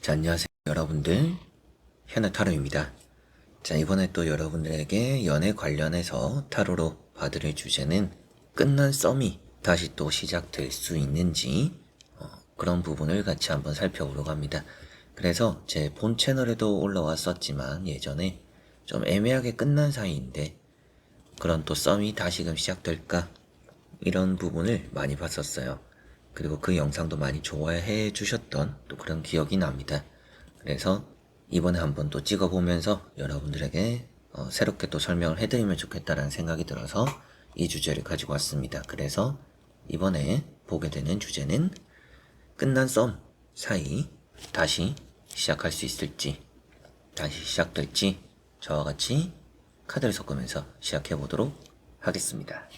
자, 안녕하세요 여러분들, 현우 타로입니다. 자, 이번에 또 여러분들에게 연애 관련해서 타로로 봐드릴 주제는 끝난 썸이 다시 또 시작될 수 있는지 그런 부분을 같이 한번 살펴보려고 합니다. 그래서 제 본 채널에도 올라왔었지만 예전에 좀 애매하게 끝난 사이인데 그런 또 썸이 다시금 시작될까, 이런 부분을 많이 봤었어요. 그리고 그 영상도 많이 좋아해 주셨던 또 그런 기억이 납니다. 그래서 이번에 한번 또 찍어보면서 여러분들에게 새롭게 또 설명을 해드리면 좋겠다라는 생각이 들어서 이 주제를 가지고 왔습니다. 그래서 이번에 보게 되는 주제는 끝난 썸 사이 다시 시작할 수 있을지, 다시 시작될지, 저와 같이 카드를 섞으면서 시작해 보도록 하겠습니다.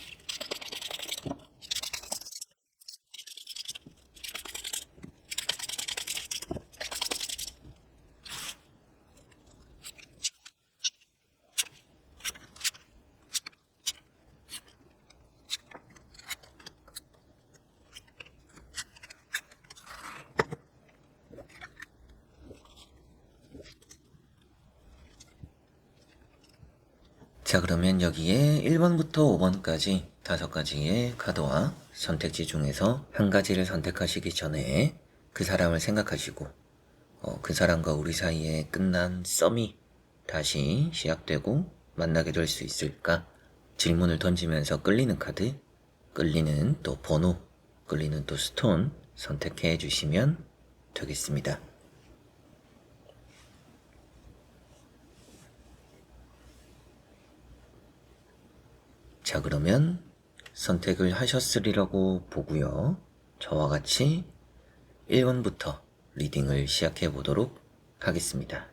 자, 그러면 여기에 1번부터 5번까지 5가지의 카드와 선택지 중에서 한 가지를 선택하시기 전에 그 사람을 생각하시고 그 사람과 우리 사이에 끝난 썸이 다시 시작되고 만나게 될 수 있을까? 질문을 던지면서 끌리는 카드, 끌리는 또 번호, 끌리는 또 스톤 선택해 주시면 되겠습니다. 자, 그러면 선택을 하셨으리라고 보고요. 저와 같이 1번부터 리딩을 시작해 보도록 하겠습니다.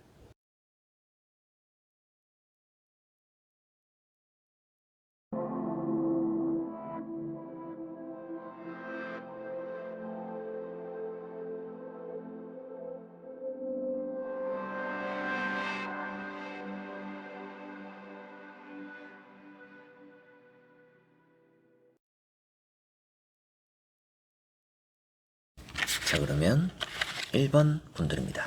자, 그러면 1번 분들입니다.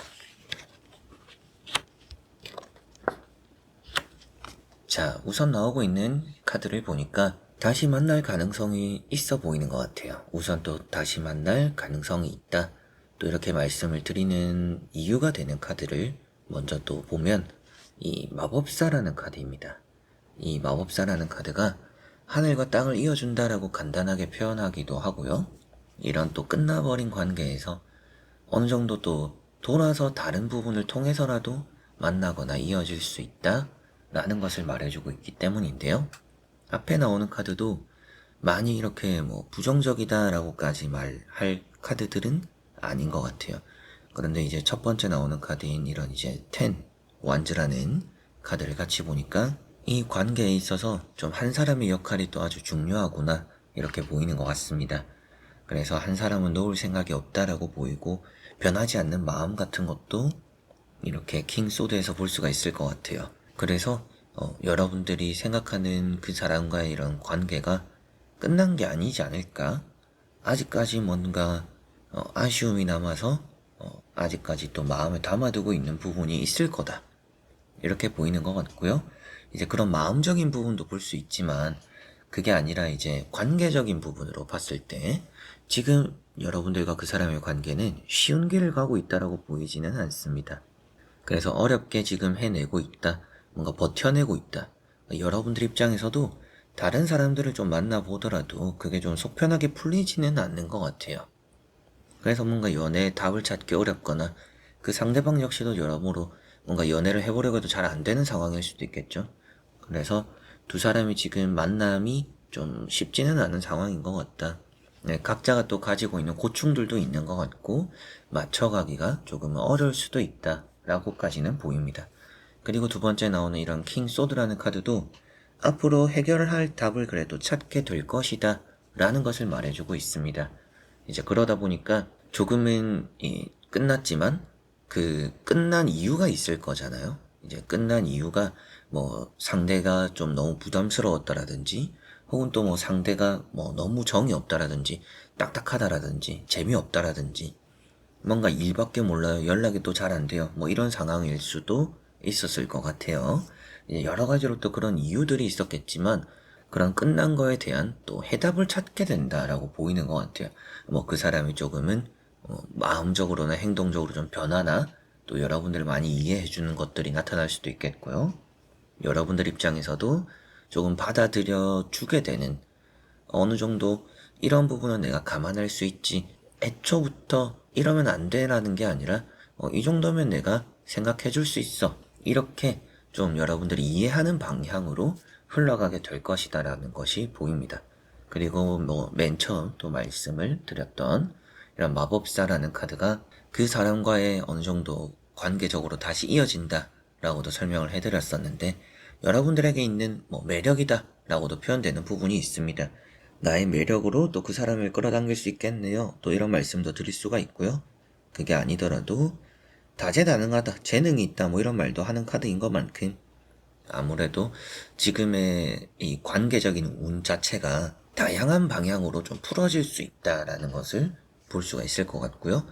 자, 우선 나오고 있는 카드를 보니까 다시 만날 가능성이 있어 보이는 것 같아요. 우선 또 다시 만날 가능성이 있다, 또 이렇게 말씀을 드리는 이유가 되는 카드를 먼저 또 보면 이 마법사라는 카드입니다. 이 마법사라는 카드가 하늘과 땅을 이어준다라고 간단하게 표현하기도 하고요. 이런 또 끝나버린 관계에서 어느 정도 또 돌아서 다른 부분을 통해서라도 만나거나 이어질 수 있다 라는 것을 말해주고 있기 때문인데요. 앞에 나오는 카드도 많이 이렇게 뭐 부정적이다 라고까지 말할 카드들은 아닌 것 같아요. 그런데 이제 첫 번째 나오는 카드인 이런 이제 10 완즈라는 카드를 같이 보니까 이 관계에 있어서 좀 한 사람의 역할이 또 아주 중요하구나 이렇게 보이는 것 같습니다. 그래서 한 사람은 놓을 생각이 없다라고 보이고 변하지 않는 마음 같은 것도 이렇게 킹 소드에서 볼 수가 있을 것 같아요. 그래서 여러분들이 생각하는 그 사람과의 이런 관계가 끝난 게 아니지 않을까? 아직까지 뭔가 아쉬움이 남아서 아직까지 또 마음에 담아두고 있는 부분이 있을 거다, 이렇게 보이는 것 같고요. 이제 그런 마음적인 부분도 볼 수 있지만 그게 아니라 이제 관계적인 부분으로 봤을 때 지금 여러분들과 그 사람의 관계는 쉬운 길을 가고 있다라고 보이지는 않습니다. 그래서 어렵게 지금 해내고 있다, 뭔가 버텨내고 있다. 여러분들 입장에서도 다른 사람들을 좀 만나보더라도 그게 좀 속편하게 풀리지는 않는 것 같아요. 그래서 뭔가 연애에 답을 찾기 어렵거나 그 상대방 역시도 여러모로 뭔가 연애를 해보려고 해도 잘 안 되는 상황일 수도 있겠죠. 그래서 두 사람이 지금 만남이 좀 쉽지는 않은 상황인 것 같다. 네, 각자가 또 가지고 있는 고충들도 있는 것 같고 맞춰가기가 조금 어려울 수도 있다 라고까지는 보입니다. 그리고 두 번째 나오는 이런 킹 소드라는 카드도 앞으로 해결을 할 답을 그래도 찾게 될 것이다 라는 것을 말해주고 있습니다. 이제 그러다 보니까 조금은 끝났지만 그 끝난 이유가 있을 거잖아요. 이제 끝난 이유가 뭐 상대가 좀 너무 부담스러웠다라든지 혹은 또 뭐 상대가 뭐 너무 정이 없다라든지 딱딱하다라든지 재미없다라든지 뭔가 일밖에 몰라요. 연락이 또 잘 안 돼요. 뭐 이런 상황일 수도 있었을 것 같아요. 이제 여러 가지로 또 그런 이유들이 있었겠지만 그런 끝난 거에 대한 또 해답을 찾게 된다라고 보이는 것 같아요. 뭐 그 사람이 조금은 마음적으로나 행동적으로 좀 변화나 또 여러분들을 많이 이해해 주는 것들이 나타날 수도 있겠고요. 여러분들 입장에서도 조금 받아들여 주게 되는 어느 정도 이런 부분은 내가 감안할 수 있지. 애초부터 이러면 안 돼라는 게 아니라 이 정도면 내가 생각해 줄 수 있어. 이렇게 좀 여러분들이 이해하는 방향으로 흘러가게 될 것이다라는 것이 보입니다. 그리고 뭐 맨 처음 또 말씀을 드렸던 이런 마법사라는 카드가 그 사람과의 어느 정도 관계적으로 다시 이어진다라고도 설명을 해드렸었는데 여러분들에게 있는 뭐 매력이다라고도 표현되는 부분이 있습니다. 나의 매력으로 또 그 사람을 끌어당길 수 있겠네요. 또 이런 말씀도 드릴 수가 있고요. 그게 아니더라도 다재다능하다, 재능이 있다 뭐 이런 말도 하는 카드인 것만큼 아무래도 지금의 이 관계적인 운 자체가 다양한 방향으로 좀 풀어질 수 있다라는 것을 볼 수가 있을 것 같고요.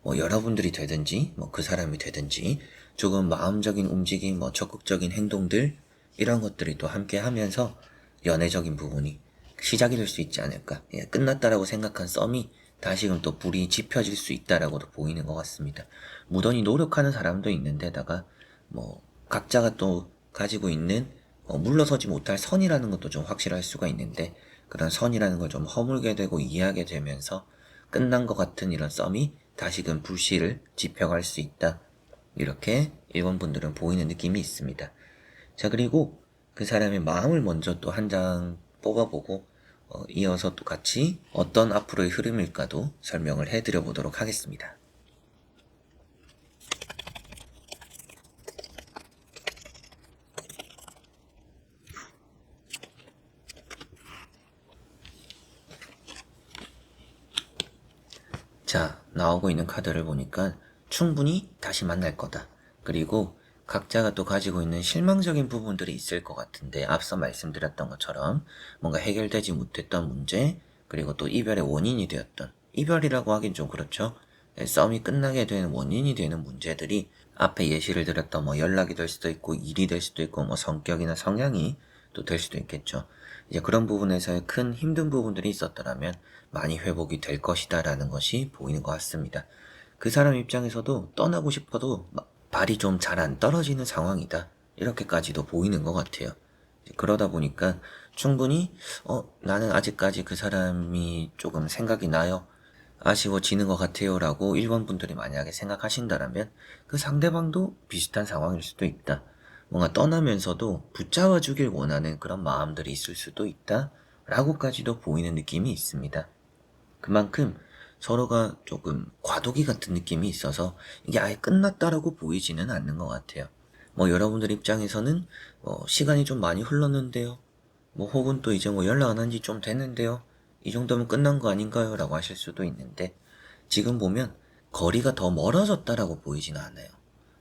뭐 여러분들이 되든지 뭐 그 사람이 되든지 조금 마음적인 움직임, 뭐 적극적인 행동들 이런 것들이 또 함께 하면서 연애적인 부분이 시작이 될 수 있지 않을까. 예, 끝났다라고 생각한 썸이 다시금 또 불이 지펴질 수 있다라고도 보이는 것 같습니다. 무던히 노력하는 사람도 있는데다가 뭐 각자가 또 가지고 있는 물러서지 못할 선이라는 것도 좀 확실할 수가 있는데 그런 선이라는 걸 좀 허물게 되고 이해하게 되면서 끝난 것 같은 이런 썸이 다시금 불씨를 지펴갈 수 있다. 이렇게 일본분들은 보이는 느낌이 있습니다. 자, 그리고 그 사람의 마음을 먼저 또 한 장 뽑아보고 이어서 또 같이 어떤 앞으로의 흐름일까도 설명을 해드려 보도록 하겠습니다. 자, 나오고 있는 카드를 보니까 충분히 다시 만날 거다. 그리고 각자가 또 가지고 있는 실망적인 부분들이 있을 것 같은데 앞서 말씀드렸던 것처럼 뭔가 해결되지 못했던 문제 그리고 또 이별의 원인이 되었던 이별이라고 하긴 좀 그렇죠. 썸이 끝나게 되는 원인이 되는 문제들이 앞에 예시를 드렸던 뭐 연락이 될 수도 있고 일이 될 수도 있고 뭐 성격이나 성향이 또 될 수도 있겠죠. 이제 그런 부분에서의 큰 힘든 부분들이 있었더라면 많이 회복이 될 것이다라는 것이 보이는 것 같습니다. 그 사람 입장에서도 떠나고 싶어도 발이 좀 잘 안 떨어지는 상황이다. 이렇게까지도 보이는 것 같아요. 그러다 보니까 충분히 나는 아직까지 그 사람이 조금 생각이 나요. 아쉬워지는 것 같아요 라고 일본 분들이 만약에 생각하신다면 그 상대방도 비슷한 상황일 수도 있다. 뭔가 떠나면서도 붙잡아 주길 원하는 그런 마음들이 있을 수도 있다 라고까지도 보이는 느낌이 있습니다. 그만큼 서로가 조금 과도기 같은 느낌이 있어서 이게 아예 끝났다라고 보이지는 않는 것 같아요. 뭐 여러분들 입장에서는 시간이 좀 많이 흘렀는데요. 뭐 혹은 또 이제 뭐 연락 안 한 지 좀 됐는데요. 이 정도면 끝난 거 아닌가요? 라고 하실 수도 있는데 지금 보면 거리가 더 멀어졌다라고 보이지는 않아요.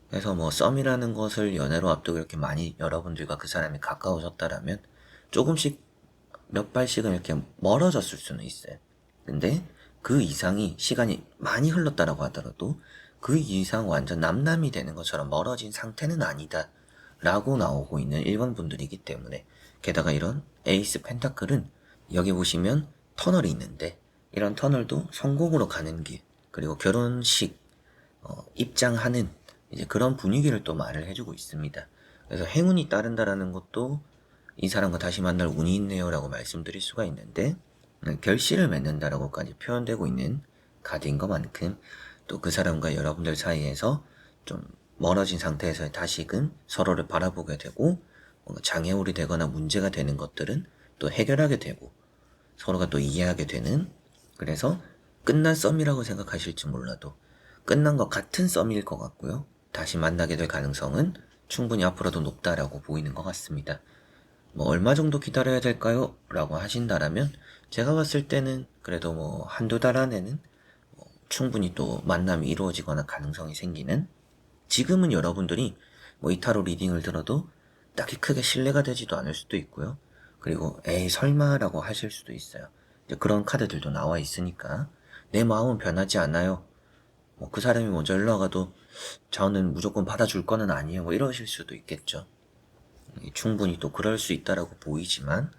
그래서 뭐 썸이라는 것을 연애로 앞두고 이렇게 많이 여러분들과 그 사람이 가까워졌다라면 조금씩 몇 발씩은 이렇게 멀어졌을 수는 있어요. 근데 그 이상이 시간이 많이 흘렀다라고 하더라도 그 이상 완전 남남이 되는 것처럼 멀어진 상태는 아니다 라고 나오고 있는 일본 분들이기 때문에 게다가 이런 에이스 펜타클은 여기 보시면 터널이 있는데 이런 터널도 성공으로 가는 길 그리고 결혼식 입장하는 이제 그런 분위기를 또 말을 해주고 있습니다. 그래서 행운이 따른다라는 것도 이 사람과 다시 만날 운이 있네요 라고 말씀드릴 수가 있는데 결실을 맺는다라고까지 표현되고 있는 카드인 것만큼 또 그 사람과 여러분들 사이에서 좀 멀어진 상태에서 다시금 서로를 바라보게 되고 뭔가 장애물이 되거나 문제가 되는 것들은 또 해결하게 되고 서로가 또 이해하게 되는 그래서 끝난 썸이라고 생각하실지 몰라도 끝난 것 같은 썸일 것 같고요. 다시 만나게 될 가능성은 충분히 앞으로도 높다라고 보이는 것 같습니다. 뭐 얼마 정도 기다려야 될까요? 라고 하신다라면 제가 봤을 때는 그래도 뭐 한두 달 안에는 충분히 또 만남이 이루어지거나 가능성이 생기는 지금은 여러분들이 뭐 이타로 리딩을 들어도 딱히 크게 신뢰가 되지도 않을 수도 있고요. 그리고 에이 설마라고 하실 수도 있어요. 이제 그런 카드들도 나와 있으니까 내 마음은 변하지 않아요. 뭐 그 사람이 먼저 연락 와도 저는 무조건 받아줄 거는 아니에요. 뭐 이러실 수도 있겠죠. 충분히 또 그럴 수 있다라고 보이지만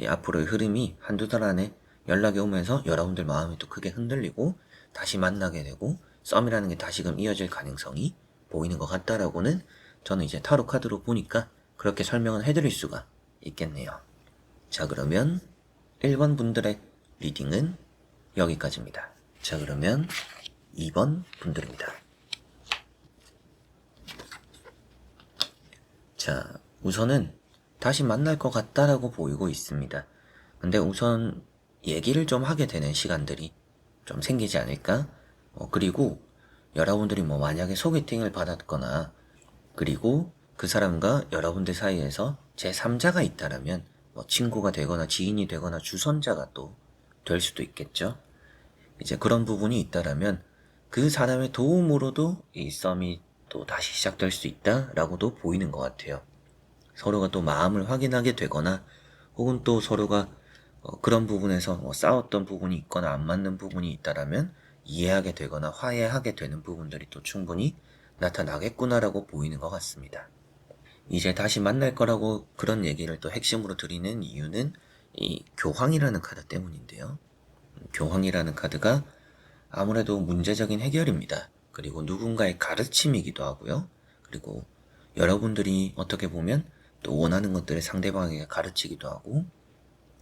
앞으로의 흐름이 한두 달 안에 연락이 오면서 여러분들 마음이 또 크게 흔들리고 다시 만나게 되고 썸이라는 게 다시금 이어질 가능성이 보이는 것 같다라고는 저는 이제 타로 카드로 보니까 그렇게 설명을 해드릴 수가 있겠네요. 자, 그러면 1번 분들의 리딩은 여기까지입니다. 자, 그러면 2번 분들입니다. 자, 우선은 다시 만날 것 같다라고 보이고 있습니다. 근데 우선 얘기를 좀 하게 되는 시간들이 좀 생기지 않을까? 그리고 여러분들이 뭐 만약에 소개팅을 받았거나 그리고 그 사람과 여러분들 사이에서 제3자가 있다라면 뭐 친구가 되거나 지인이 되거나 주선자가 또 될 수도 있겠죠. 이제 그런 부분이 있다라면 그 사람의 도움으로도 이 썸이 또 다시 시작될 수 있다라고도 보이는 것 같아요. 서로가 또 마음을 확인하게 되거나 혹은 또 서로가 그런 부분에서 싸웠던 부분이 있거나 안 맞는 부분이 있다라면 이해하게 되거나 화해하게 되는 부분들이 또 충분히 나타나겠구나라고 보이는 것 같습니다. 이제 다시 만날 거라고 그런 얘기를 또 핵심으로 드리는 이유는 이 교황이라는 카드 때문인데요. 교황이라는 카드가 아무래도 문제적인 해결입니다. 그리고 누군가의 가르침이기도 하고요. 그리고 여러분들이 어떻게 보면 또 원하는 것들을 상대방에게 가르치기도 하고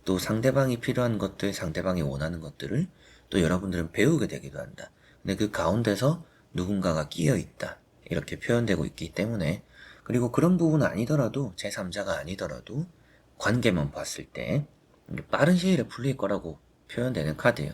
또 상대방이 필요한 것들, 상대방이 원하는 것들을 또 여러분들은 배우게 되기도 한다. 근데 그 가운데서 누군가가 끼어 있다. 이렇게 표현되고 있기 때문에 그리고 그런 부분은 아니더라도 제3자가 아니더라도 관계만 봤을 때 빠른 시일에 풀릴 거라고 표현되는 카드예요.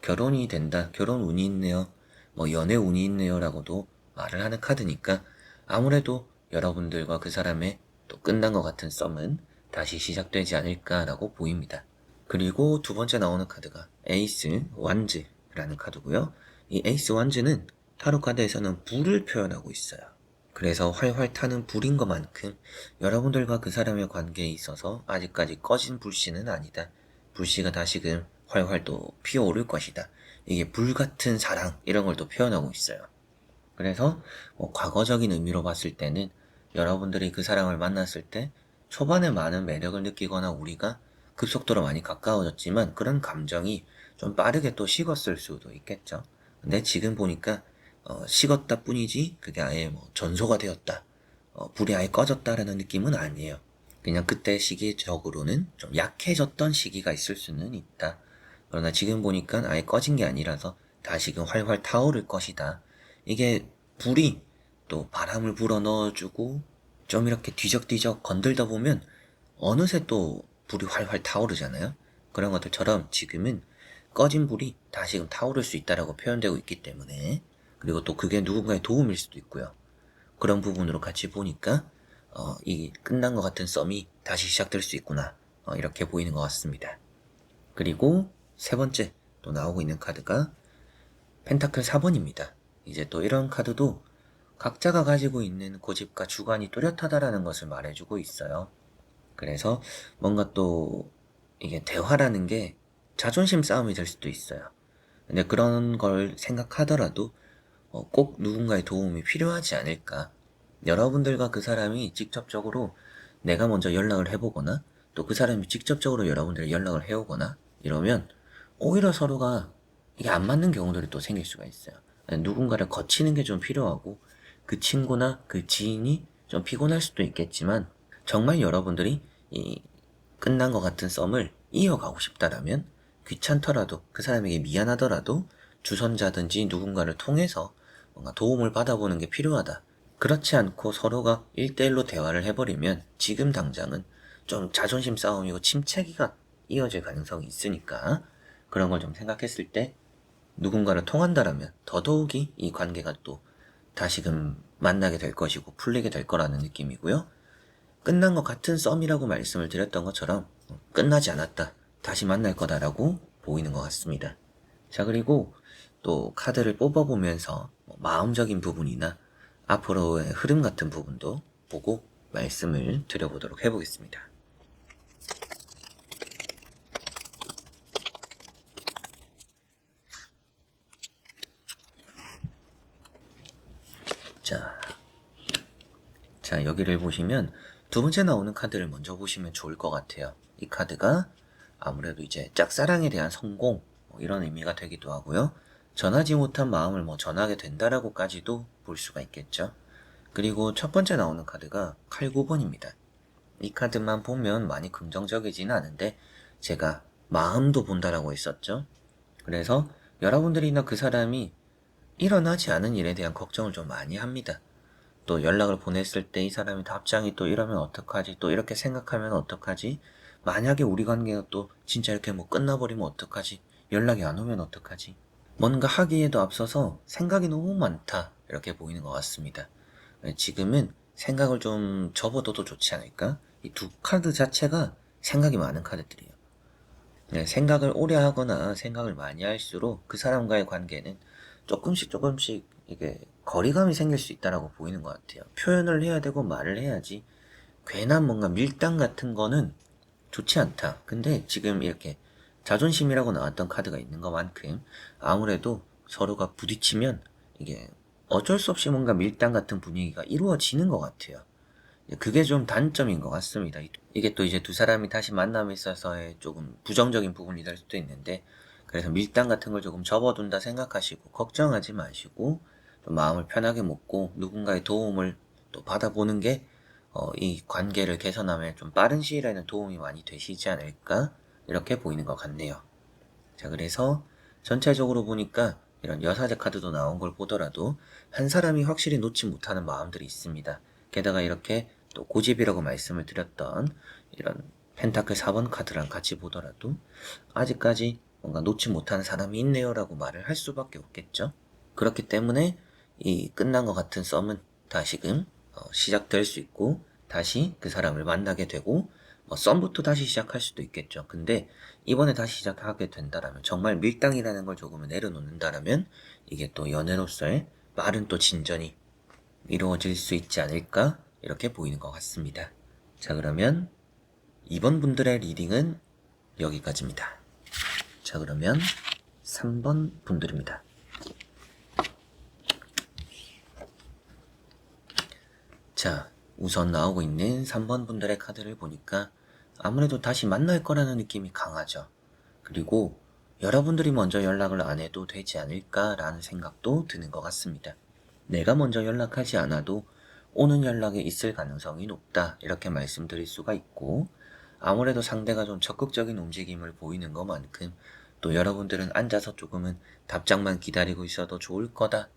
결혼이 된다, 결혼 운이 있네요, 뭐 연애 운이 있네요 라고도 말을 하는 카드니까 아무래도 여러분들과 그 사람의 또 끝난 것 같은 썸은 다시 시작되지 않을까라고 보입니다. 그리고 두 번째 나오는 카드가 에이스 완즈라는 카드고요. 이 에이스 완즈는 타로 카드에서는 불을 표현하고 있어요. 그래서 활활 타는 불인 것만큼 여러분들과 그 사람의 관계에 있어서 아직까지 꺼진 불씨는 아니다. 불씨가 다시금 활활 또 피어오를 것이다. 이게 불같은 사랑 이런 걸 또 표현하고 있어요. 그래서 뭐 과거적인 의미로 봤을 때는 여러분들이 그 사람을 만났을 때 초반에 많은 매력을 느끼거나 우리가 급속도로 많이 가까워졌지만 그런 감정이 좀 빠르게 또 식었을 수도 있겠죠. 근데 지금 보니까 식었다 뿐이지 그게 아예 뭐 전소가 되었다, 불이 아예 꺼졌다라는 느낌은 아니에요. 그냥 그때 시기적으로는 좀 약해졌던 시기가 있을 수는 있다. 그러나 지금 보니까 아예 꺼진 게 아니라서 다시금 활활 타오를 것이다. 이게 불이 또 바람을 불어 넣어주고 좀 이렇게 뒤적뒤적 건들다 보면 어느새 또 불이 활활 타오르잖아요. 그런 것들처럼 지금은 꺼진 불이 다시금 타오를 수 있다라고 표현되고 있기 때문에 그리고 또 그게 누군가의 도움일 수도 있고요. 그런 부분으로 같이 보니까 이 끝난 것 같은 썸이 다시 시작될 수 있구나, 이렇게 보이는 것 같습니다. 그리고 세 번째 또 나오고 있는 카드가 펜타클 4번입니다. 이제 또 이런 카드도 각자가 가지고 있는 고집과 주관이 뚜렷하다라는 것을 말해주고 있어요. 그래서 뭔가 또 이게 대화라는 게 자존심 싸움이 될 수도 있어요. 근데 그런 걸 생각하더라도 꼭 누군가의 도움이 필요하지 않을까. 여러분들과 그 사람이 직접적으로 내가 먼저 연락을 해보거나 또 그 사람이 직접적으로 여러분들 연락을 해오거나 이러면 오히려 서로가 이게 안 맞는 경우들이 또 생길 수가 있어요. 누군가를 거치는 게 좀 필요하고 그 친구나 그 지인이 좀 피곤할 수도 있겠지만 정말 여러분들이 이 끝난 것 같은 썸을 이어가고 싶다라면 귀찮더라도 그 사람에게 미안하더라도 주선자든지 누군가를 통해서 뭔가 도움을 받아보는 게 필요하다. 그렇지 않고 서로가 1대1로 대화를 해버리면 지금 당장은 좀 자존심 싸움이고 침체기가 이어질 가능성이 있으니까 그런 걸 좀 생각했을 때 누군가를 통한다라면 더더욱이 이 관계가 또 다시금 만나게 될 것이고 풀리게 될 거라는 느낌이고요. 끝난 것 같은 썸이라고 말씀을 드렸던 것처럼 끝나지 않았다, 다시 만날 거다라고 보이는 것 같습니다. 자, 그리고 또 카드를 뽑아보면서 마음적인 부분이나 앞으로의 흐름 같은 부분도 보고 말씀을 드려보도록 해보겠습니다. 자, 여기를 보시면 두 번째 나오는 카드를 먼저 보시면 좋을 것 같아요. 이 카드가 아무래도 이제 짝사랑에 대한 성공, 뭐 이런 의미가 되기도 하고요. 전하지 못한 마음을 뭐 전하게 된다라고까지도 볼 수가 있겠죠. 그리고 첫 번째 나오는 카드가 칼 9번입니다. 이 카드만 보면 많이 긍정적이지는 않은데 제가 마음도 본다라고 했었죠. 그래서 여러분들이나 그 사람이 일어나지 않은 일에 대한 걱정을 좀 많이 합니다. 또 연락을 보냈을 때 이 사람이 답장이 또 이러면 어떡하지? 또 이렇게 생각하면 어떡하지? 만약에 우리 관계가 또 진짜 이렇게 뭐 끝나버리면 어떡하지? 연락이 안 오면 어떡하지? 뭔가 하기에도 앞서서 생각이 너무 많다. 이렇게 보이는 것 같습니다. 지금은 생각을 좀 접어둬도 좋지 않을까? 이 두 카드 자체가 생각이 많은 카드들이에요. 생각을 오래 하거나 생각을 많이 할수록 그 사람과의 관계는 조금씩 이게 거리감이 생길 수 있다라고 보이는 것 같아요. 표현을 해야 되고 말을 해야지 괜한 뭔가 밀당 같은 거는 좋지 않다. 근데 지금 이렇게 자존심이라고 나왔던 카드가 있는 것만큼 아무래도 서로가 부딪히면 이게 어쩔 수 없이 뭔가 밀당 같은 분위기가 이루어지는 것 같아요. 그게 좀 단점인 것 같습니다. 이게 또 이제 두 사람이 다시 만남에 있어서의 조금 부정적인 부분이 될 수도 있는데, 그래서 밀당 같은 걸 조금 접어둔다 생각하시고 걱정하지 마시고 좀 마음을 편하게 먹고 누군가의 도움을 또 받아보는 게 이 관계를 개선하면 좀 빠른 시일에는 도움이 많이 되시지 않을까 이렇게 보이는 것 같네요. 자, 그래서 전체적으로 보니까 이런 여사제 카드도 나온 걸 보더라도 한 사람이 확실히 놓지 못하는 마음들이 있습니다. 게다가 이렇게 또 고집이라고 말씀을 드렸던 이런 펜타클 4번 카드랑 같이 보더라도 아직까지 뭔가 놓지 못하는 사람이 있네요 라고 말을 할 수밖에 없겠죠. 그렇기 때문에 이 끝난 것 같은 썸은 다시금 시작될 수 있고 다시 그 사람을 만나게 되고 썸부터 다시 시작할 수도 있겠죠. 근데 이번에 다시 시작하게 된다라면 정말 밀당이라는 걸 조금은 내려놓는다라면 이게 또 연애로서의 빠른 또 진전이 이루어질 수 있지 않을까 이렇게 보이는 것 같습니다. 자, 그러면 이번 분들의 리딩은 여기까지입니다. 자, 그러면 3번 분들입니다. 자, 우선 나오고 있는 3번 분들의 카드를 보니까 아무래도 다시 만날 거라는 느낌이 강하죠. 그리고 여러분들이 먼저 연락을 안 해도 되지 않을까라는 생각도 드는 것 같습니다. 내가 먼저 연락하지 않아도 오는 연락이 있을 가능성이 높다 이렇게 말씀드릴 수가 있고, 아무래도 상대가 좀 적극적인 움직임을 보이는 것만큼 또 여러분들은 앉아서 조금은 답장만 기다리고 있어도 좋을 거다,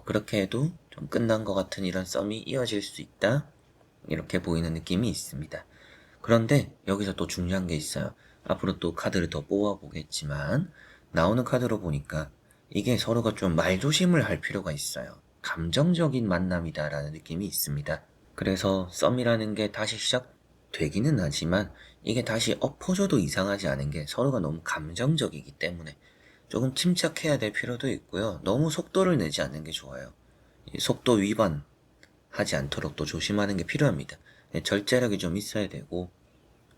그렇게 해도 좀 끝난 것 같은 이런 썸이 이어질 수 있다 이렇게 보이는 느낌이 있습니다. 그런데 여기서 또 중요한 게 있어요. 앞으로 또 카드를 더 뽑아보겠지만 나오는 카드로 보니까 이게 서로가 좀 말조심을 할 필요가 있어요. 감정적인 만남이다라는 느낌이 있습니다. 그래서 썸이라는 게 다시 시작되기는 하지만 이게 다시 엎어져도 이상하지 않은 게 서로가 너무 감정적이기 때문에 조금 침착해야 될 필요도 있고요. 너무 속도를 내지 않는 게 좋아요. 속도 위반하지 않도록 또 조심하는 게 필요합니다. 절제력이 좀 있어야 되고,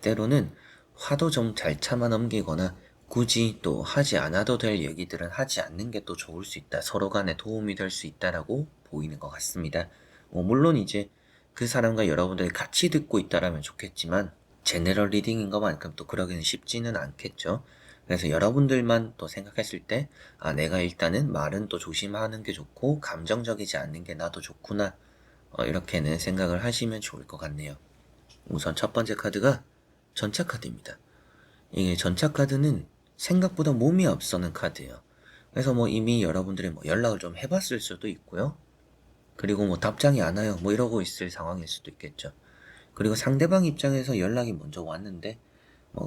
때로는 화도 좀 잘 참아 넘기거나 굳이 또 하지 않아도 될 얘기들은 하지 않는 게 또 좋을 수 있다. 서로 간에 도움이 될 수 있다라고 보이는 것 같습니다. 물론 이제 그 사람과 여러분들이 같이 듣고 있다라면 좋겠지만 제너럴 리딩인 것만큼 또 그러기는 쉽지는 않겠죠. 그래서 여러분들만 또 생각했을 때 내가 일단은 말은 또 조심하는 게 좋고 감정적이지 않는 게 나도 좋구나, 이렇게는 생각을 하시면 좋을 것 같네요. 우선 첫 번째 카드가 전차 카드입니다. 이게 전차 카드는 생각보다 몸이 앞서는 카드예요. 그래서 이미 여러분들이 연락을 좀 해봤을 수도 있고요. 그리고 답장이 안 와요 이러고 있을 상황일 수도 있겠죠. 그리고 상대방 입장에서 연락이 먼저 왔는데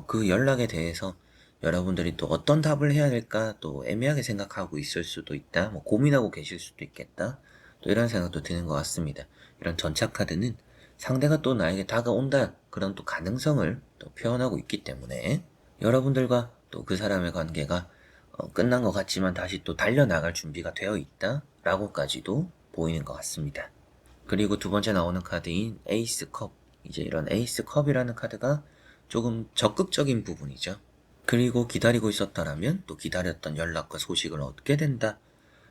그 연락에 대해서 여러분들이 또 어떤 답을 해야 될까 또 애매하게 생각하고 있을 수도 있다, 고민하고 계실 수도 있겠다, 또 이런 생각도 드는 것 같습니다. 이런 전차 카드는 상대가 또 나에게 다가온다 그런 또 가능성을 또 표현하고 있기 때문에 여러분들과 또 그 사람의 관계가 끝난 것 같지만 다시 또 달려나갈 준비가 되어 있다 라고까지도 보이는 것 같습니다. 그리고 두 번째 나오는 카드인 에이스 컵, 이제 이런 에이스 컵이라는 카드가 조금 적극적인 부분이죠. 그리고 기다리고 있었다라면 또 기다렸던 연락과 소식을 얻게 된다,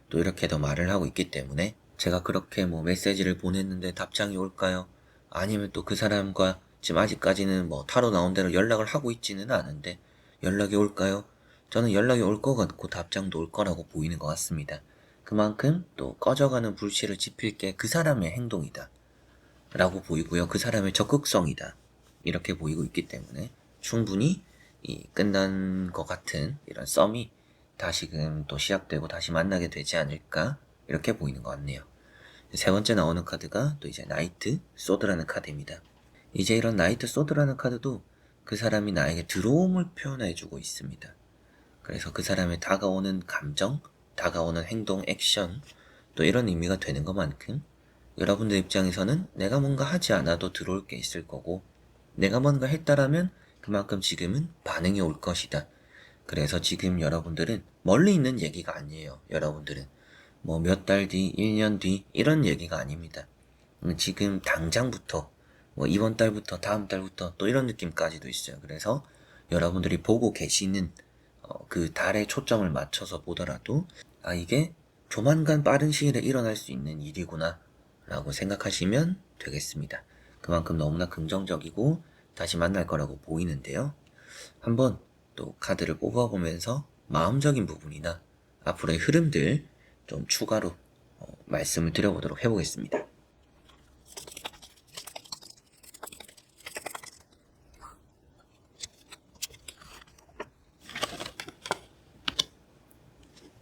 또 이렇게도 말을 하고 있기 때문에 제가 그렇게 뭐 메시지를 보냈는데 답장이 올까요? 아니면 또 그 사람과 지금 아직까지는 뭐 타로 나온 대로 연락을 하고 있지는 않은데 연락이 올까요? 저는 연락이 올 것 같고 답장도 올 거라고 보이는 것 같습니다. 그만큼 또 꺼져가는 불씨를 지필 게 그 사람의 행동이다 라고 보이고요. 그 사람의 적극성이다 이렇게 보이고 있기 때문에 충분히 이 끝난 것 같은 이런 썸이 다시금 또 시작되고 다시 만나게 되지 않을까 이렇게 보이는 것 같네요. 세 번째 나오는 카드가 또 이제 나이트 소드라는 카드입니다. 이제 이런 나이트 소드라는 카드도 그 사람이 나에게 들어옴을 표현해주고 있습니다. 그래서 그 사람의 다가오는 감정, 다가오는 행동, 액션 또 이런 의미가 되는 것만큼 여러분들 입장에서는 내가 뭔가 하지 않아도 들어올 게 있을 거고 내가 뭔가 했다라면 그만큼 지금은 반응이 올 것이다. 그래서 지금 여러분들은 멀리 있는 얘기가 아니에요. 여러분들은 뭐 몇 달 뒤, 1년 뒤 이런 얘기가 아닙니다. 지금 당장부터 뭐 이번 달부터 다음 달부터 또 이런 느낌까지도 있어요. 그래서 여러분들이 보고 계시는 그 달에 초점을 맞춰서 보더라도 아 이게 조만간 빠른 시일에 일어날 수 있는 일이구나 라고 생각하시면 되겠습니다. 그만큼 너무나 긍정적이고 다시 만날 거라고 보이는데요. 한번 또 카드를 뽑아보면서 마음적인 부분이나 앞으로의 흐름들 좀 추가로 말씀을 드려보도록 해보겠습니다.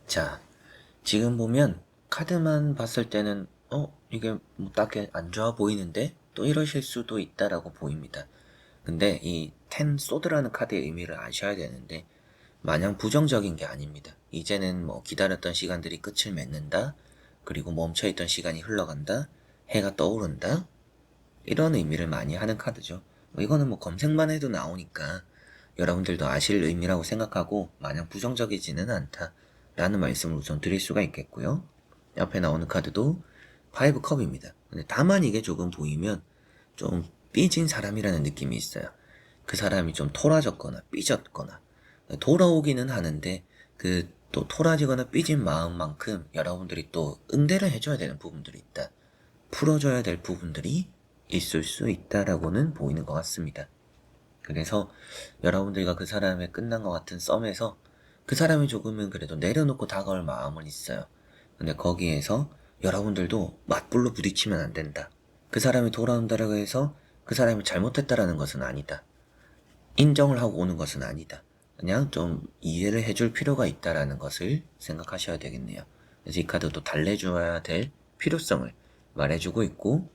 자, 지금 보면 카드만 봤을 때는 이게 뭐 딱히 안 좋아 보이는데 또 이러실 수도 있다라고 보입니다. 근데 이 텐 소드라는 카드의 의미를 아셔야 되는데 마냥 부정적인 게 아닙니다. 이제는 뭐 기다렸던 시간들이 끝을 맺는다. 그리고 멈춰있던 시간이 흘러간다. 해가 떠오른다. 이런 의미를 많이 하는 카드죠. 이거는 뭐 검색만 해도 나오니까 여러분들도 아실 의미라고 생각하고 마냥 부정적이지는 않다 라는 말씀을 우선 드릴 수가 있겠고요. 옆에 나오는 카드도 파이브 컵입니다. 근데 다만 이게 조금 보이면 좀 삐진 사람이라는 느낌이 있어요. 그 사람이 좀 토라졌거나 삐졌거나 돌아오기는 하는데 그 또 토라지거나 삐진 마음만큼 여러분들이 또 응대를 해줘야 되는 부분들이 있다. 풀어줘야 될 부분들이 있을 수 있다라고는 보이는 것 같습니다. 그래서 여러분들과 그 사람의 끝난 것 같은 썸에서 그 사람이 조금은 그래도 내려놓고 다가올 마음은 있어요. 근데 거기에서 여러분들도 맞불로 부딪히면 안 된다. 그 사람이 돌아온다라고 해서 그 사람이 잘못했다라는 것은 아니다. 인정을 하고 오는 것은 아니다. 그냥 좀 이해를 해줄 필요가 있다라는 것을 생각하셔야 되겠네요. 그래서 이 카드도 달래줘야 될 필요성을 말해주고 있고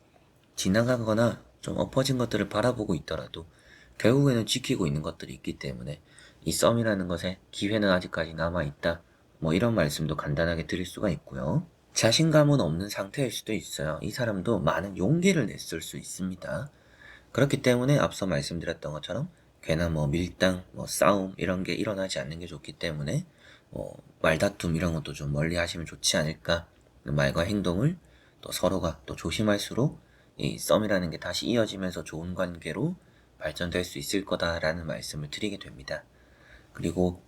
지나가거나 좀 엎어진 것들을 바라보고 있더라도 결국에는 지키고 있는 것들이 있기 때문에 이 썸이라는 것에 기회는 아직까지 남아있다. 뭐 이런 말씀도 간단하게 드릴 수가 있고요. 자신감은 없는 상태일 수도 있어요. 이 사람도 많은 용기를 냈을 수 있습니다. 그렇기 때문에 앞서 말씀드렸던 것처럼 괜한 뭐 밀당, 뭐 싸움 이런 게 일어나지 않는 게 좋기 때문에 뭐 말다툼 이런 것도 좀 멀리 하시면 좋지 않을까. 말과 행동을 또 서로가 또 조심할수록 이 썸이라는 게 다시 이어지면서 좋은 관계로 발전될 수 있을 거다라는 말씀을 드리게 됩니다. 그리고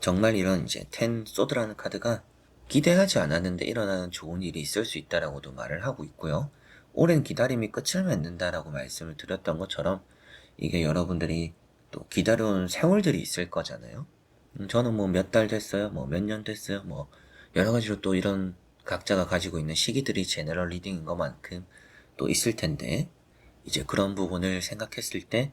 정말 이런 이제 텐 소드라는 카드가 기대하지 않았는데 일어나는 좋은 일이 있을 수 있다라고도 말을 하고 있고요. 오랜 기다림이 끝을 맺는다라고 말씀을 드렸던 것처럼 이게 여러분들이 또 기다려온 세월들이 있을 거잖아요. 저는 뭐 몇 달 됐어요. 뭐 몇 년 됐어요. 뭐 여러 가지로 또 이런 각자가 가지고 있는 시기들이 제너럴 리딩인 것만큼 또 있을 텐데 이제 그런 부분을 생각했을 때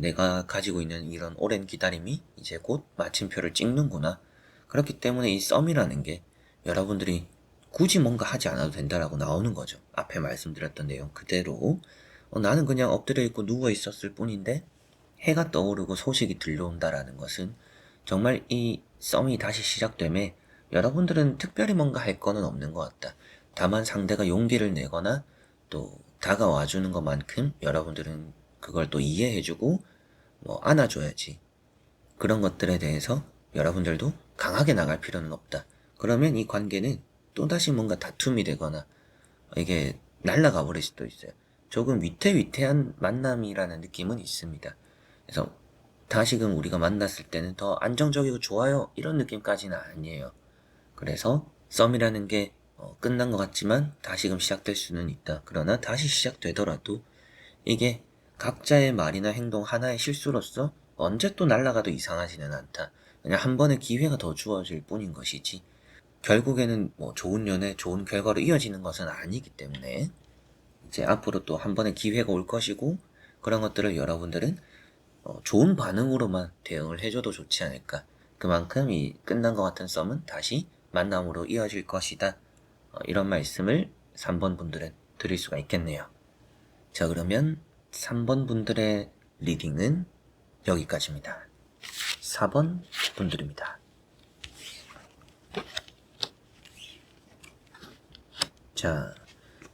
내가 가지고 있는 이런 오랜 기다림이 이제 곧 마침표를 찍는구나. 그렇기 때문에 이 썸이라는 게 여러분들이 굳이 뭔가 하지 않아도 된다라고 나오는 거죠. 앞에 말씀드렸던 내용 그대로 나는 그냥 엎드려 있고 누워 있었을 뿐인데 해가 떠오르고 소식이 들려온다라는 것은 정말 이 썸이 다시 시작됨에 여러분들은 특별히 뭔가 할 거는 없는 것 같다. 다만 상대가 용기를 내거나 또 다가와 주는 것만큼 여러분들은 그걸 또 이해해주고 뭐 안아줘야지. 그런 것들에 대해서 여러분들도 강하게 나갈 필요는 없다. 그러면 이 관계는 또다시 뭔가 다툼이 되거나 이게 날아가 버릴 수도 있어요. 조금 위태위태한 만남이라는 느낌은 있습니다. 그래서 다시금 우리가 만났을 때는 더 안정적이고 좋아요 이런 느낌까지는 아니에요. 그래서 썸이라는 게 끝난 것 같지만 다시금 시작될 수는 있다. 그러나 다시 시작되더라도 이게 각자의 말이나 행동 하나의 실수로서 언제 또 날아가도 이상하지는 않다. 그냥 한 번의 기회가 더 주어질 뿐인 것이지 결국에는 뭐 좋은 연애, 좋은 결과로 이어지는 것은 아니기 때문에 이제 앞으로 또 한 번의 기회가 올 것이고 그런 것들을 여러분들은 좋은 반응으로만 대응을 해줘도 좋지 않을까. 그만큼 이 끝난 것 같은 썸은 다시 만남으로 이어질 것이다. 이런 말씀을 3번 분들은 드릴 수가 있겠네요. 자, 그러면 3번 분들의 리딩은 여기까지입니다. 4번 분들입니다. 자,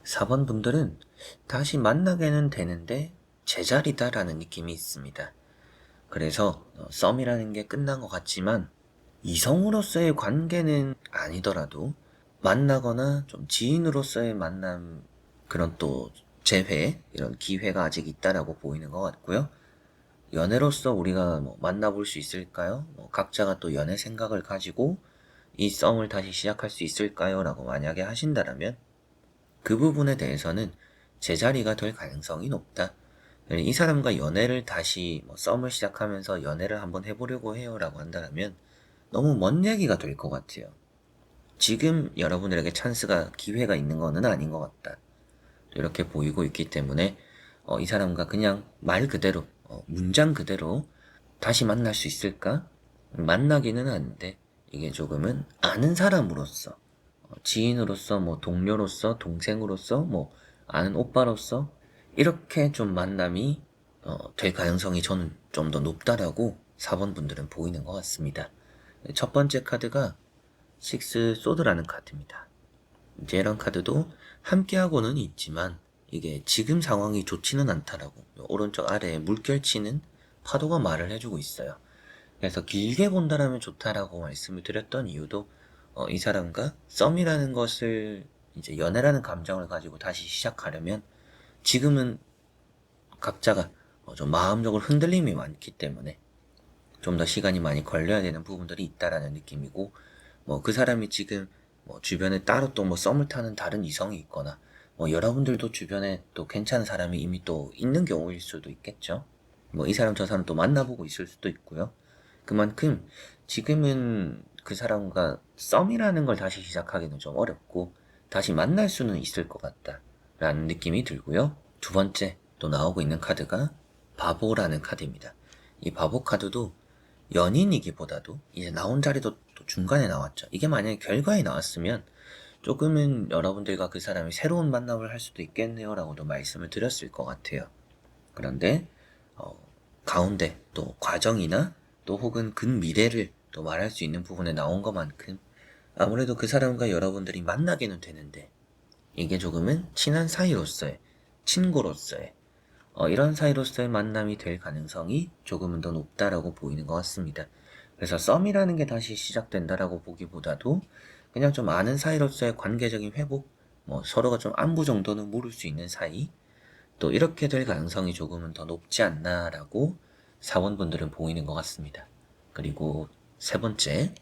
4번 분들은 다시 만나게는 되는데 제자리다라는 느낌이 있습니다. 그래서 썸이라는 게 끝난 것 같지만 이성으로서의 관계는 아니더라도 만나거나 좀 지인으로서의 만남 그런 또 재회 이런 기회가 아직 있다라고 보이는 것 같고요. 연애로서 우리가 뭐 만나볼 수 있을까요? 각자가 또 연애 생각을 가지고 이 썸을 다시 시작할 수 있을까요? 라고 만약에 하신다면 그 부분에 대해서는 제자리가 될 가능성이 높다. 이 사람과 연애를 다시 썸을 시작하면서 연애를 한번 해보려고 해요 라고 한다면 너무 먼 얘기가 될 것 같아요. 지금 여러분들에게 찬스가 기회가 있는 거는 아닌 것 같다. 이렇게 보이고 있기 때문에 이 사람과 그냥 말 그대로 문장 그대로 다시 만날 수 있을까? 만나기는 하는데 이게 조금은 아는 사람으로서 지인으로서 뭐 동료로서 동생으로서 뭐 아는 오빠로서 이렇게 좀 만남이 될 가능성이 저는 좀 더 높다라고 4번 분들은 보이는 것 같습니다. 첫 번째 카드가 식스 소드라는 카드입니다. 이제 이런 카드도 함께하고는 있지만 이게 지금 상황이 좋지는 않다라고 오른쪽 아래에 물결치는 파도가 말을 해주고 있어요. 그래서 길게 본다라면 좋다라고 말씀을 드렸던 이유도 이 사람과 썸이라는 것을 이제 연애라는 감정을 가지고 다시 시작하려면 지금은 각자가 좀 마음적으로 흔들림이 많기 때문에 좀 더 시간이 많이 걸려야 되는 부분들이 있다라는 느낌이고 그 사람이 지금 주변에 따로 또 썸을 타는 다른 이성이 있거나 여러분들도 주변에 또 괜찮은 사람이 이미 또 있는 경우일 수도 있겠죠. 이 사람 저 사람 또 만나보고 있을 수도 있고요. 그만큼 지금은 그 사람과 썸이라는 걸 다시 시작하기는 좀 어렵고 다시 만날 수는 있을 것 같다라는 느낌이 들고요. 두 번째 또 나오고 있는 카드가 바보라는 카드입니다. 이 바보 카드도 연인이기보다도 이제 나온 자리도 또 중간에 나왔죠. 이게 만약에 결과에 나왔으면 조금은 여러분들과 그 사람이 새로운 만남을 할 수도 있겠네요 라고도 말씀을 드렸을 것 같아요. 그런데 가운데 또 과정이나 또 혹은 근미래를 또 말할 수 있는 부분에 나온 것만큼 아무래도 그 사람과 여러분들이 만나게는 되는데 이게 조금은 친한 사이로서의 친구로서의 이런 사이로서의 만남이 될 가능성이 조금은 더 높다라고 보이는 것 같습니다. 그래서 썸이라는 게 다시 시작된다라고 보기보다도 그냥 좀 아는 사이로서의 관계적인 회복, 서로가 좀 안부 정도는 물을 수 있는 사이, 또 이렇게 될 가능성이 조금은 더 높지 않나라고 사원분들은 보이는 것 같습니다. 그리고 세 번째,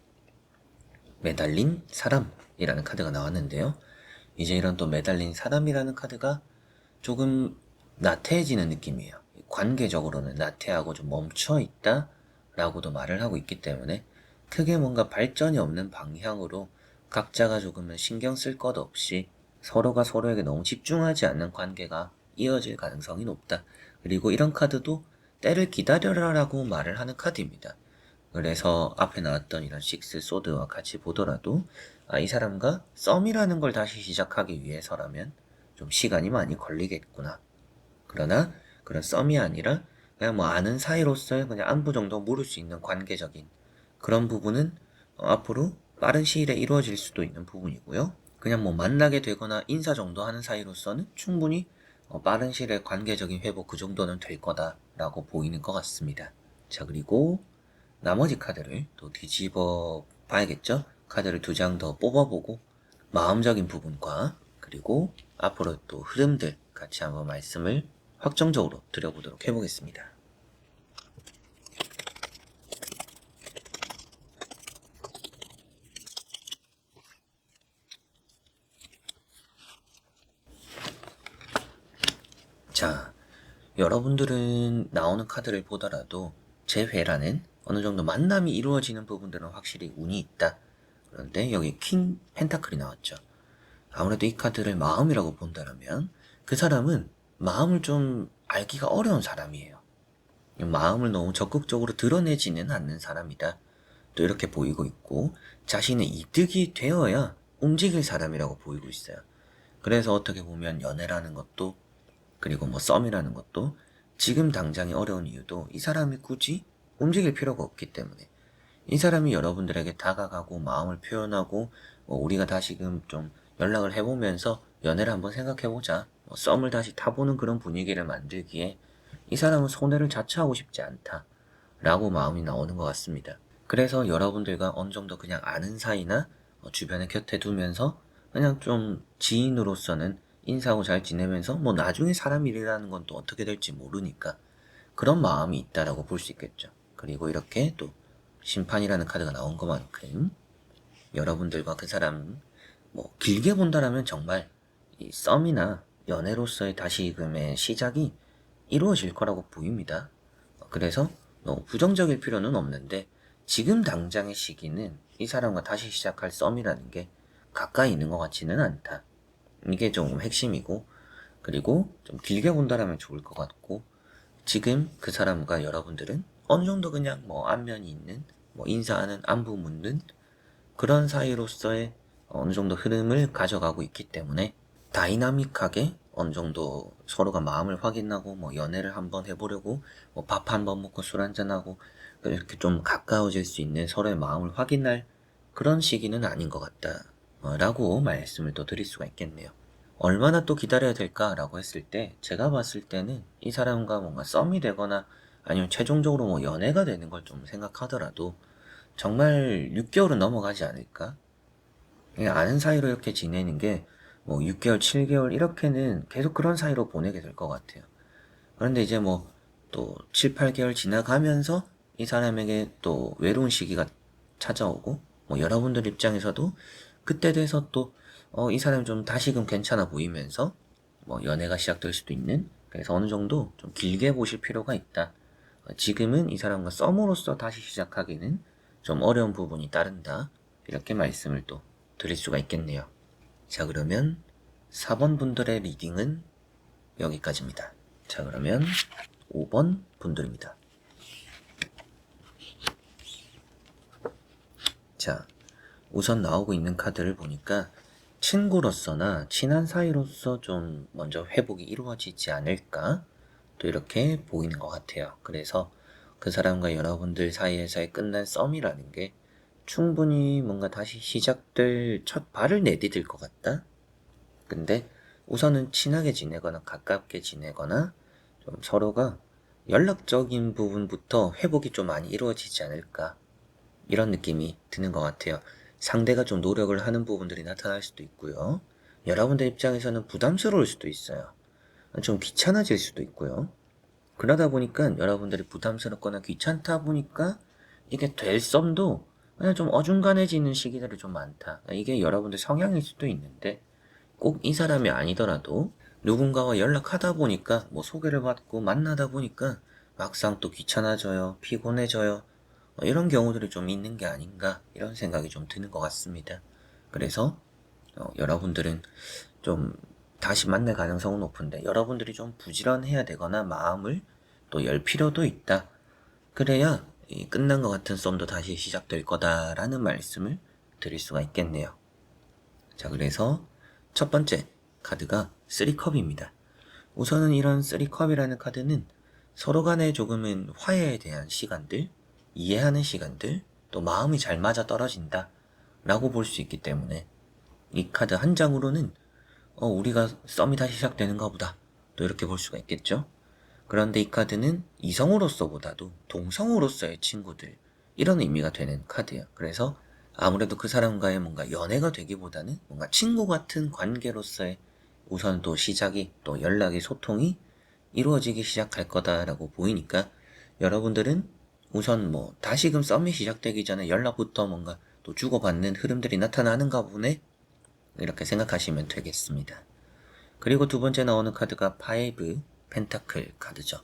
매달린 사람이라는 카드가 나왔는데요. 이제 이런 또 매달린 사람이라는 카드가 조금 나태해지는 느낌이에요. 관계적으로는 나태하고 좀 멈춰있다 라고도 말을 하고 있기 때문에 크게 뭔가 발전이 없는 방향으로 각자가 조금은 신경 쓸 것 없이 서로가 서로에게 너무 집중하지 않는 관계가 이어질 가능성이 높다. 그리고 이런 카드도 때를 기다려라 라고 말을 하는 카드입니다. 그래서 앞에 나왔던 이런 식스 소드와 같이 보더라도 이 사람과 썸이라는 걸 다시 시작하기 위해서라면 좀 시간이 많이 걸리겠구나. 그러나 그런 썸이 아니라 그냥 아는 사이로서의 그냥 안부 정도 물을 수 있는 관계적인 그런 부분은 앞으로 빠른 시일에 이루어질 수도 있는 부분이고요. 그냥 만나게 되거나 인사 정도 하는 사이로서는 충분히 빠른 시일에 관계적인 회복 그 정도는 될 거다라고 보이는 것 같습니다. 자, 그리고 나머지 카드를 또 뒤집어 봐야겠죠? 카드를 두 장 더 뽑아보고 마음적인 부분과 그리고 앞으로 또 흐름들 같이 한번 말씀을 확정적으로 드려보도록 해보겠습니다. 자, 여러분들은 나오는 카드를 보더라도 제 회라는 어느 정도 만남이 이루어지는 부분들은 확실히 운이 있다. 그런데 여기 킹 펜타클이 나왔죠. 아무래도 이 카드를 마음이라고 본다면 그 사람은 마음을 좀 알기가 어려운 사람이에요. 마음을 너무 적극적으로 드러내지는 않는 사람이다. 또 이렇게 보이고 있고 자신의 이득이 되어야 움직일 사람이라고 보이고 있어요. 그래서 어떻게 보면 연애라는 것도 그리고 뭐 썸이라는 것도 지금 당장이 어려운 이유도 이 사람이 굳이 움직일 필요가 없기 때문에 이 사람이 여러분들에게 다가가고 마음을 표현하고 뭐 우리가 다시금 좀 연락을 해보면서 연애를 한번 생각해보자 뭐 썸을 다시 타보는 그런 분위기를 만들기에 이 사람은 손해를 자처하고 싶지 않다 라고 마음이 나오는 것 같습니다. 그래서 여러분들과 어느 정도 그냥 아는 사이나 주변에 곁에 두면서 그냥 좀 지인으로서는 인사하고 잘 지내면서 뭐 나중에 사람 일이라는 건 또 어떻게 될지 모르니까 그런 마음이 있다라고 볼 수 있겠죠. 그리고 이렇게 또 심판이라는 카드가 나온 것만큼 여러분들과 그 사람 뭐 길게 본다라면 정말 이 썸이나 연애로서의 다시금의 시작이 이루어질 거라고 보입니다. 그래서 너무 부정적일 필요는 없는데 지금 당장의 시기는 이 사람과 다시 시작할 썸이라는 게 가까이 있는 것 같지는 않다. 이게 좀 핵심이고 그리고 좀 길게 본다라면 좋을 것 같고 지금 그 사람과 여러분들은 어느 정도 그냥 뭐 안면이 있는 뭐 인사하는 안부 묻는 그런 사이로서의 어느 정도 흐름을 가져가고 있기 때문에 다이나믹하게 어느 정도 서로가 마음을 확인하고 뭐 연애를 한번 해보려고 뭐 밥 한번 먹고 술 한잔하고 이렇게 좀 가까워질 수 있는 서로의 마음을 확인할 그런 시기는 아닌 것 같다 라고 말씀을 또 드릴 수가 있겠네요. 얼마나 또 기다려야 될까라고 했을 때 제가 봤을 때는 이 사람과 뭔가 썸이 되거나 아니면 최종적으로 뭐 연애가 되는 걸 좀 생각하더라도 정말 6개월은 넘어가지 않을까? 그냥 아는 사이로 이렇게 지내는 게 뭐 6개월, 7개월 이렇게는 계속 그런 사이로 보내게 될 것 같아요. 그런데 이제 뭐 또 7, 8개월 지나가면서 이 사람에게 또 외로운 시기가 찾아오고 뭐 여러분들 입장에서도 그때 돼서 또 이 사람이 좀 다시금 괜찮아 보이면서 뭐 연애가 시작될 수도 있는 그래서 어느 정도 좀 길게 보실 필요가 있다. 지금은 이 사람과 썸으로서 다시 시작하기는 좀 어려운 부분이 따른다. 이렇게 말씀을 또 드릴 수가 있겠네요. 자, 그러면 4번 분들의 리딩은 여기까지입니다. 자, 그러면 5번 분들입니다. 자, 우선 나오고 있는 카드를 보니까 친구로서나 친한 사이로서 좀 먼저 회복이 이루어지지 않을까? 또 이렇게 보이는 것 같아요. 그래서 그 사람과 여러분들 사이에서의 끝난 썸이라는 게 충분히 뭔가 다시 시작될 첫 발을 내디딜 것 같다? 근데 우선은 친하게 지내거나 가깝게 지내거나 좀 서로가 연락적인 부분부터 회복이 좀 많이 이루어지지 않을까 이런 느낌이 드는 것 같아요. 상대가 좀 노력을 하는 부분들이 나타날 수도 있고요. 여러분들 입장에서는 부담스러울 수도 있어요. 좀 귀찮아질 수도 있고요. 그러다 보니까 여러분들이 부담스럽거나 귀찮다 보니까 이게 될 썸도 그냥 좀 어중간해지는 시기들이 좀 많다. 이게 여러분들 성향일 수도 있는데 꼭 이 사람이 아니더라도 누군가와 연락하다 보니까 뭐 소개를 받고 만나다 보니까 막상 또 귀찮아져요. 피곤해져요. 이런 경우들이 좀 있는 게 아닌가 이런 생각이 좀 드는 것 같습니다. 그래서 여러분들은 좀 다시 만날 가능성은 높은데 여러분들이 좀 부지런해야 되거나 마음을 또 열 필요도 있다. 그래야 이 끝난 것 같은 썸도 다시 시작될 거다라는 말씀을 드릴 수가 있겠네요. 자, 그래서 첫 번째 카드가 3컵입니다. 우선은 이런 3컵이라는 카드는 서로 간에 조금은 화해에 대한 시간들, 이해하는 시간들, 또 마음이 잘 맞아 떨어진다 라고 볼 수 있기 때문에 이 카드 한 장으로는 우리가 썸이 다시 시작되는가 보다 또 이렇게 볼 수가 있겠죠. 그런데 이 카드는 이성으로서보다도 동성으로서의 친구들 이런 의미가 되는 카드예요. 그래서 아무래도 그 사람과의 뭔가 연애가 되기보다는 뭔가 친구 같은 관계로서의 우선 또 시작이 또 연락이 소통이 이루어지기 시작할 거다라고 보이니까 여러분들은 우선 뭐 다시금 썸이 시작되기 전에 연락부터 뭔가 또 주고받는 흐름들이 나타나는가 보네 이렇게 생각하시면 되겠습니다. 그리고 두 번째 나오는 카드가 5 펜타클 카드죠.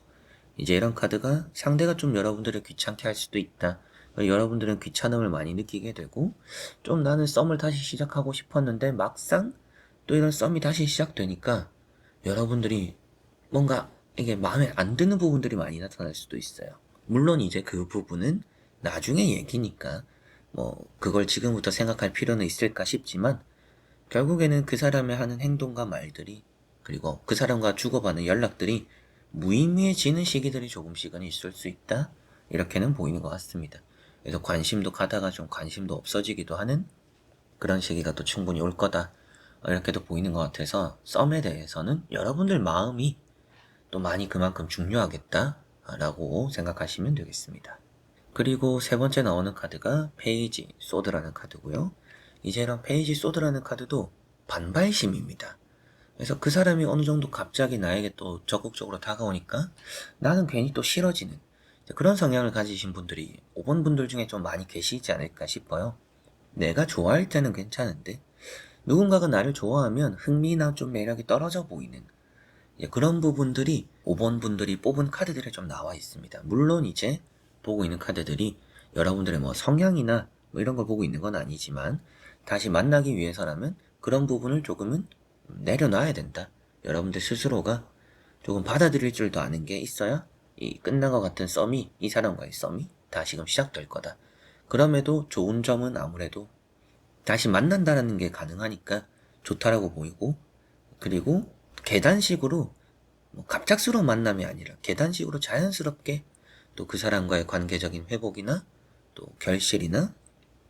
이제 이런 카드가 상대가 좀 여러분들을 귀찮게 할 수도 있다. 여러분들은 귀찮음을 많이 느끼게 되고, 좀 나는 썸을 다시 시작하고 싶었는데 막상 또 이런 썸이 다시 시작되니까 여러분들이 뭔가 이게 마음에 안 드는 부분들이 많이 나타날 수도 있어요. 물론 이제 그 부분은 나중에 얘기니까 뭐 그걸 지금부터 생각할 필요는 있을까 싶지만, 결국에는 그 사람의 하는 행동과 말들이, 그리고 그 사람과 주고받는 연락들이 무의미해지는 시기들이 조금씩은 있을 수 있다, 이렇게는 보이는 것 같습니다. 그래서 관심도 가다가 좀 관심도 없어지기도 하는 그런 시기가 또 충분히 올 거다, 이렇게도 보이는 것 같아서 썸에 대해서는 여러분들 마음이 또 많이 그만큼 중요하겠다라고 생각하시면 되겠습니다. 그리고 세 번째 나오는 카드가 페이지 소드라는 카드고요. 이제 이런 페이지 소드라는 카드도 반발심입니다. 그래서 그 사람이 어느 정도 갑자기 나에게 또 적극적으로 다가오니까 나는 괜히 또 싫어지는 그런 성향을 가지신 분들이 5번 분들 중에 좀 많이 계시지 않을까 싶어요. 내가 좋아할 때는 괜찮은데 누군가가 나를 좋아하면 흥미나 좀 매력이 떨어져 보이는 그런 부분들이 5번 분들이 뽑은 카드들에 좀 나와 있습니다. 물론 이제 보고 있는 카드들이 여러분들의 뭐 성향이나 뭐 이런 걸 보고 있는 건 아니지만, 다시 만나기 위해서라면 그런 부분을 조금은 내려놔야 된다. 여러분들 스스로가 조금 받아들일 줄도 아는 게 있어야 이 끝난 것 같은 썸이, 이 사람과의 썸이 다시금 시작될 거다. 그럼에도 좋은 점은 아무래도 다시 만난다는 게 가능하니까 좋다라고 보이고, 그리고 계단식으로 뭐 갑작스러운 만남이 아니라 계단식으로 자연스럽게 또 그 사람과의 관계적인 회복이나 또 결실이나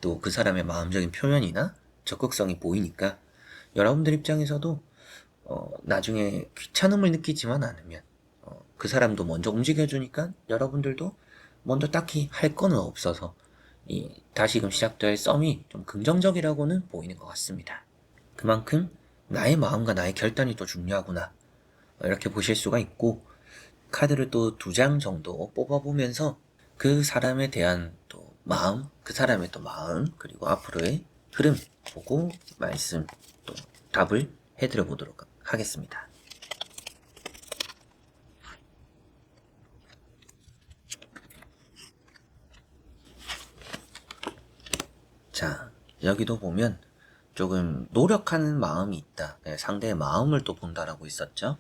또 그 사람의 마음적인 표현이나 적극성이 보이니까 여러분들 입장에서도 나중에 귀찮음을 느끼지만 않으면 그 사람도 먼저 움직여주니까 여러분들도 먼저 딱히 할 거는 없어서 이 다시금 시작될 썸이 좀 긍정적이라고는 보이는 것 같습니다. 그만큼 나의 마음과 나의 결단이 또 중요하구나, 이렇게 보실 수가 있고, 카드를 또 2장 정도 뽑아보면서 그 사람에 대한 또 마음, 그 사람의 또 마음, 그리고 앞으로의 흐름 보고 말씀 또 답을 해드려 보도록 하겠습니다. 자, 여기도 보면 조금 노력하는 마음이 있다, 상대의 마음을 또 본다라고 있었죠.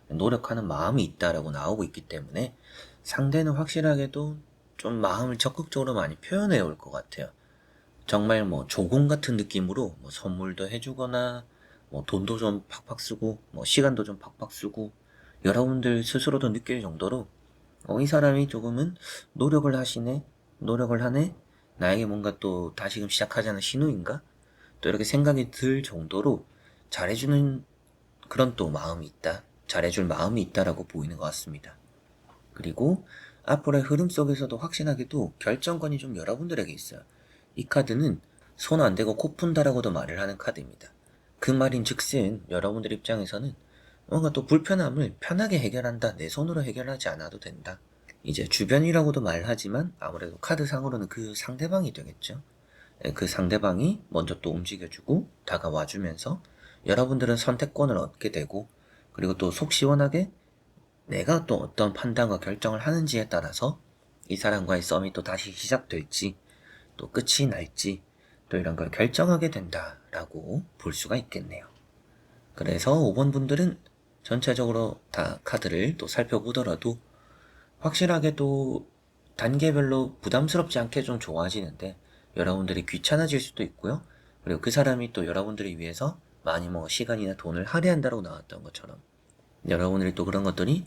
노력하는 마음이 있다라고 나오고 있기 때문에 상대는 확실하게도 좀 마음을 적극적으로 많이 표현해 올 것 같아요. 정말 뭐 조공 같은 느낌으로 뭐 선물도 해주거나 뭐 돈도 좀 팍팍 쓰고 뭐 시간도 좀 팍팍 쓰고, 여러분들 스스로도 느낄 정도로 이 사람이 조금은 노력을 하네, 나에게 뭔가 또 다시금 시작하자는 신호인가, 또 이렇게 생각이 들 정도로 잘해주는 그런 또 마음이 있다, 잘해줄 마음이 있다라고 보이는 것 같습니다. 그리고 앞으로의 흐름 속에서도 확실하게도 결정권이 좀 여러분들에게 있어요. 이 카드는 손 안 대고 코 푼다라고도 말을 하는 카드입니다. 그 말인 즉슨 여러분들 입장에서는 뭔가 또 불편함을 편하게 해결한다, 내 손으로 해결하지 않아도 된다. 이제 주변이라고도 말하지만 아무래도 카드상으로는 그 상대방이 되겠죠. 그 상대방이 먼저 또 움직여주고 다가와주면서 여러분들은 선택권을 얻게 되고, 그리고 또 속 시원하게 내가 또 어떤 판단과 결정을 하는지에 따라서 이 사람과의 썸이 또 다시 시작될지 또 끝이 날지 또 이런 걸 결정하게 된다라고 볼 수가 있겠네요. 그래서 5번 분들은 전체적으로 다 카드를 또 살펴보더라도 확실하게 또 단계별로 부담스럽지 않게 좀 좋아지는데, 여러분들이 귀찮아질 수도 있고요. 그리고 그 사람이 또 여러분들을 위해서 많이 뭐 시간이나 돈을 할애한다고 나왔던 것처럼 여러분들이 또 그런 것들이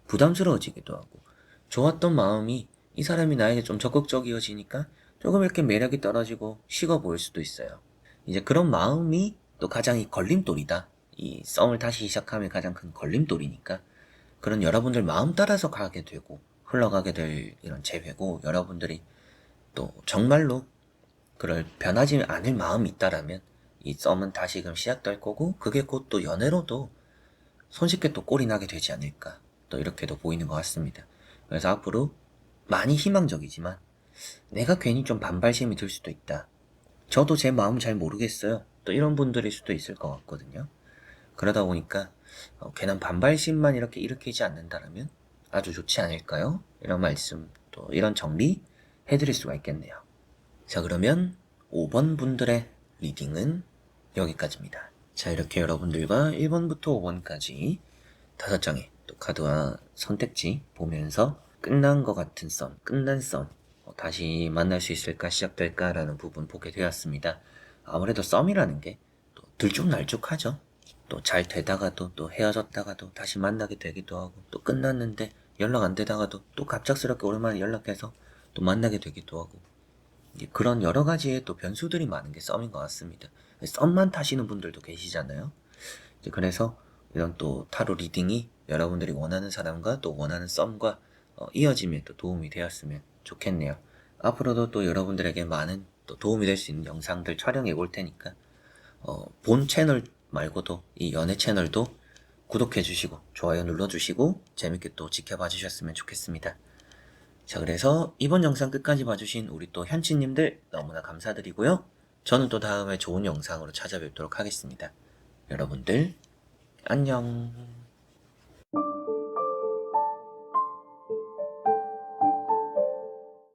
부담스러워지기도 하고, 좋았던 마음이 이 사람이 나에게 좀 적극적이어지니까 조금 이렇게 매력이 떨어지고 식어 보일 수도 있어요. 이제 그런 마음이 또 가장 이 걸림돌이다. 이 썸을 다시 시작하면 가장 큰 걸림돌이니까 그런 여러분들 마음 따라서 가게 되고 흘러가게 될 이런 재회고, 여러분들이 또 정말로 그럴 변하지 않을 마음이 있다라면 이 썸은 다시금 시작될 거고, 그게 곧 또 연애로도 손쉽게 또 꼴이 나게 되지 않을까, 또 이렇게도 보이는 것 같습니다. 그래서 앞으로 많이 희망적이지만 내가 괜히 좀 반발심이 들 수도 있다, 저도 제 마음 잘 모르겠어요, 또 이런 분들일 수도 있을 것 같거든요. 그러다 보니까 괜한 반발심만 이렇게 일으키지 않는다면 아주 좋지 않을까요? 이런 말씀, 또 이런 정리 해드릴 수가 있겠네요. 자, 그러면 5번 분들의 리딩은 여기까지입니다. 자, 이렇게 여러분들과 1번부터 5번까지 5장의 또 카드와 선택지 보면서 끝난 것 같은 썸, 끝난 썸, 다시 만날 수 있을까, 시작될까 라는 부분 보게 되었습니다. 아무래도 썸이라는 게 또 들쭉날쭉하죠. 또 잘 되다가도 또 헤어졌다가도 다시 만나게 되기도 하고, 또 끝났는데 연락 안 되다가도 또 갑작스럽게 오랜만에 연락해서 또 만나게 되기도 하고, 그런 여러 가지의 또 변수들이 많은 게 썸인 것 같습니다. 썸만 타시는 분들도 계시잖아요. 그래서 이런 또 타로 리딩이 여러분들이 원하는 사람과 또 원하는 썸과 이어짐에 또 도움이 되었으면 좋겠네요. 앞으로도 또 여러분들에게 많은 또 도움이 될 수 있는 영상들 촬영해 볼 테니까 본 채널 말고도 이 연애 채널도 구독해 주시고 좋아요 눌러 주시고 재밌게 또 지켜봐 주셨으면 좋겠습니다. 자, 그래서 이번 영상 끝까지 봐주신 우리 또 현치님들 너무나 감사드리고요. 저는 또 다음에 좋은 영상으로 찾아뵙도록 하겠습니다. 여러분들 안녕.